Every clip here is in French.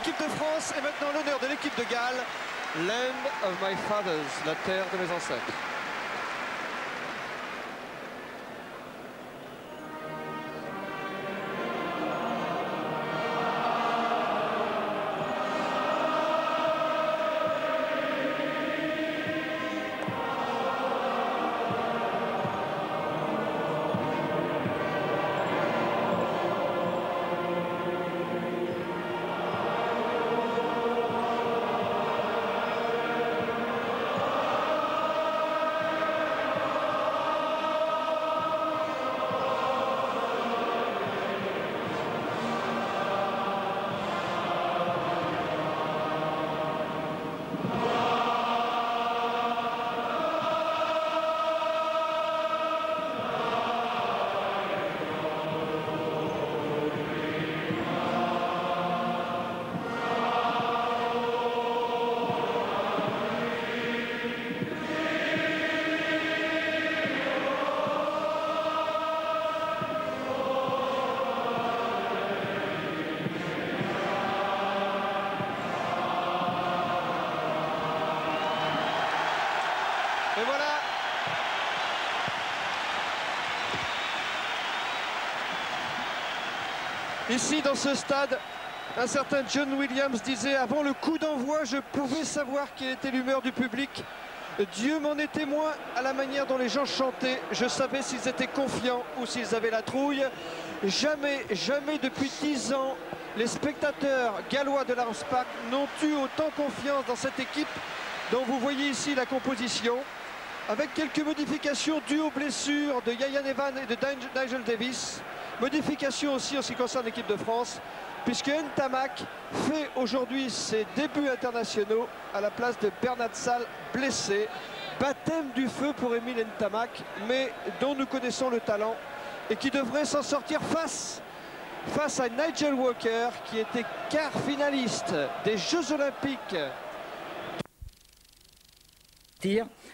l'équipe de France et maintenant l'honneur de l'équipe de Galles. Land of my fathers, la terre de mes ancêtres. Et voilà. Ici, dans ce stade, un certain John Williams disait « Avant le coup d'envoi, je pouvais savoir quelle était l'humeur du public. Dieu m'en est témoin à la manière dont les gens chantaient. Je savais s'ils étaient confiants ou s'ils avaient la trouille. Jamais, jamais depuis 10 ans, les spectateurs gallois de l'Arms Park n'ont eu autant confiance dans cette équipe dont vous voyez ici la composition. Avec quelques modifications dues aux blessures de Yayan Evan et de Nigel Davis. Modifications aussi en ce qui concerne l'équipe de France, puisque Ntamak fait aujourd'hui ses débuts internationaux à la place de Bernard Sall, blessé. Baptême du feu pour Emile Ntamak, mais dont nous connaissons le talent et qui devrait s'en sortir face à Nigel Walker, qui était quart finaliste des Jeux Olympiques.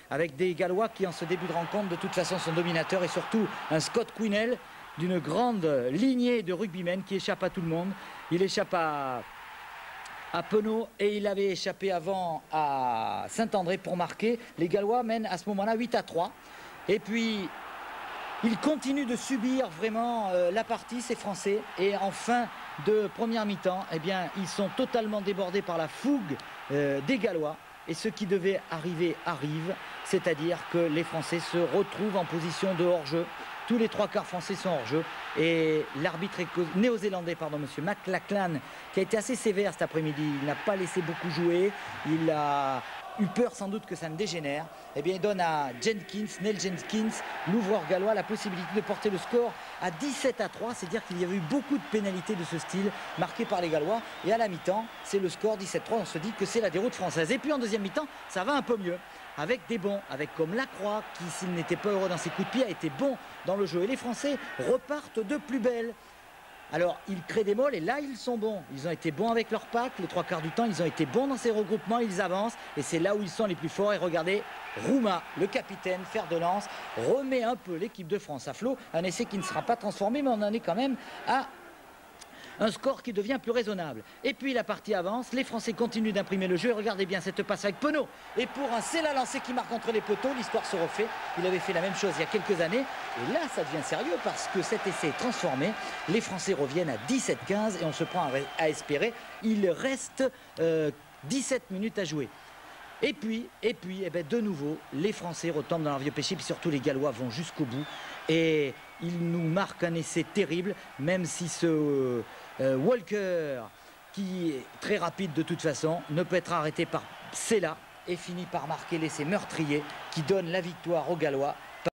Avec des Gallois qui en ce début de rencontre de toute façon sont dominateurs et surtout un Scott Quinnell d'une grande lignée de rugbymen qui échappe à tout le monde. Il échappe à Penaud et il avait échappé avant à Saint-André pour marquer. Les Gallois mènent à ce moment-là 8-3 et puis ils continuent de subir vraiment la partie, ces Français, et en fin de première mi-temps, eh bien, ils sont totalement débordés par la fougue des Gallois. Et ce qui devait arriver arrive, c'est-à-dire que les Français se retrouvent en position de hors-jeu. Tous les trois quarts français sont hors-jeu. Et l'arbitre néo-zélandais, monsieur McLachlan, qui a été assez sévère cet après-midi, il n'a pas laissé beaucoup jouer, il a eu peur sans doute que ça ne dégénère, eh bien il donne à Neil Jenkins, l'ouvreur gallois, la possibilité de porter le score à 17-3, c'est-à-dire qu'il y avait eu beaucoup de pénalités de ce style marquées par les Gallois, et à la mi-temps, c'est le score 17-3, on se dit que c'est la déroute française. Et puis en deuxième mi-temps, ça va un peu mieux, avec des bons, avec comme Lacroix, qui s'il n'était pas heureux dans ses coups de pied, a été bon dans le jeu, et les Français repartent de plus belle. Alors, ils créent des molles et là, ils sont bons. Ils ont été bons avec leur pack. Les trois quarts du temps, ils ont été bons dans ces regroupements. Ils avancent et c'est là où ils sont les plus forts. Et regardez, Rouma, le capitaine, fer de lance, remet un peu l'équipe de France à flot. Un essai qui ne sera pas transformé, mais on en est quand même à un score qui devient plus raisonnable. Et puis la partie avance, les Français continuent d'imprimer le jeu. Et regardez bien cette passe avec Penaud. Et pour un c'est la lancée qui marque entre les poteaux, l'histoire se refait. Il avait fait la même chose il y a quelques années. Et là, ça devient sérieux parce que cet essai est transformé. Les Français reviennent à 17-15 et on se prend à espérer. Il reste 17 minutes à jouer. Et puis eh ben, de nouveau, les Français retombent dans leur vieux péché, puis surtout les Gallois vont jusqu'au bout. Et ils nous marquent un essai terrible, même si ce Walker, qui est très rapide de toute façon, ne peut être arrêté par Sella et finit par marquer l'essai meurtrier qui donne la victoire aux Gallois.